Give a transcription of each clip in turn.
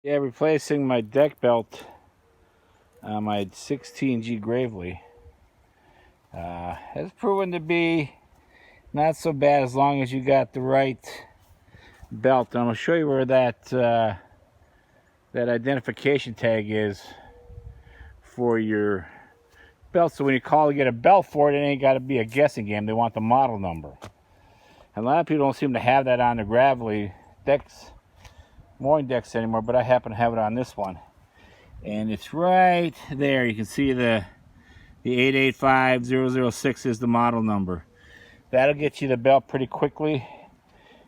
Yeah, replacing my deck belt on my 16G Gravely has proven to be not so bad as long as you got the right belt. And I'm going to show you where that identification tag is for your belt. So when you call to get a belt for it, it ain't got to be a guessing game. They want the model number. And a lot of people don't seem to have that on the Gravely decks, mooring decks anymore, but I happen to have it on this one. And it's right there. You can see the 885006 is the model number. That'll get you the belt pretty quickly.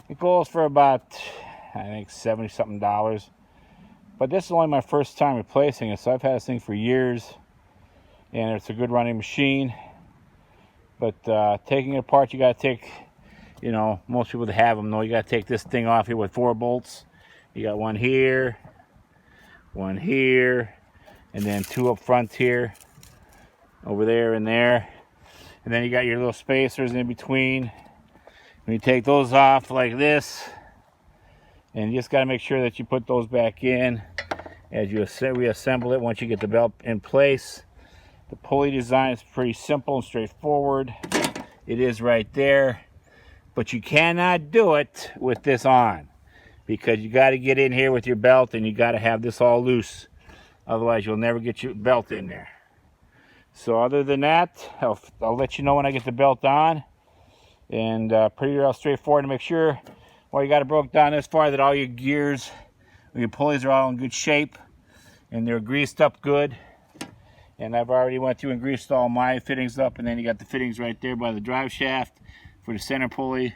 It goes for about, I think, $70 something. But this is only my first time replacing it, so I've had this thing for years, and it's a good running machine. But taking it apart, you got to take, most people that have them know you got to take this thing off here with 4 bolts. You got one here, and then 2 up front here, over there and there. And then you got your little spacers in between. When you take those off like this, and you just got to make sure that you put those back in as you reassemble it once you get the belt in place. The pulley design is pretty simple and straightforward. It is right there, but you cannot do it with this on, because you got to get in here with your belt and you got to have this all loose. Otherwise, you'll never get your belt in there. So other than that, I'll let you know when I get the belt on. And pretty straightforward to make sure, well, you got it broke down this far that all your gears, your pulleys are all in good shape and they're greased up good. And I've already went through and greased all my fittings up, and then you got the fittings right there by the drive shaft for the center pulley.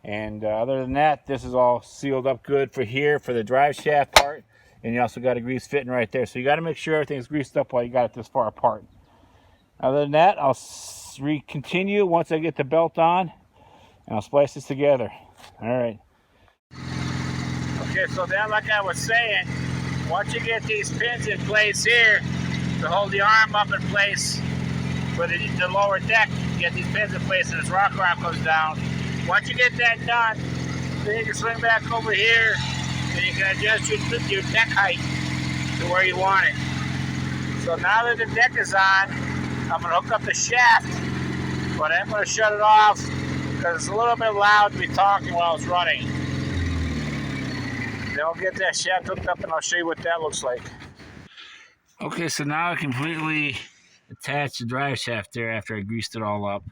And other than that, this is all sealed up good for here for the drive shaft part. And you also got a grease fitting right there. So you got to make sure everything's greased up while you got it this far apart. Other than that, I'll continue once I get the belt on, and I'll splice this together. All right. Okay, so then, like I was saying, once you get these pins in place here to hold the arm up in place for the lower deck, you get these pins in place and this rocker arm comes down. Once you get that done, then you can swing back over here and you can adjust your deck height to where you want it. So now that the deck is on, I'm going to hook up the shaft, but I'm going to shut it off because it's a little bit loud to be talking while it's running. Then I'll get that shaft hooked up and I'll show you what that looks like. Okay, so now I completely attached the drive shaft there after I greased it all up.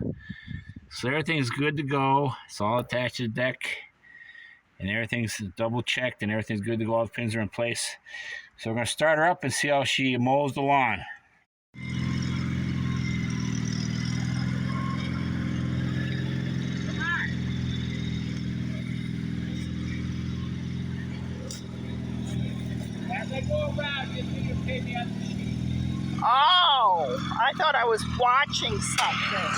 So everything's good to go. It's all attached to the deck, and everything's double checked, and everything's good to go. All the pins are in place. So we're going to start her up and see how she mows the lawn. Oh, I thought I was watching something.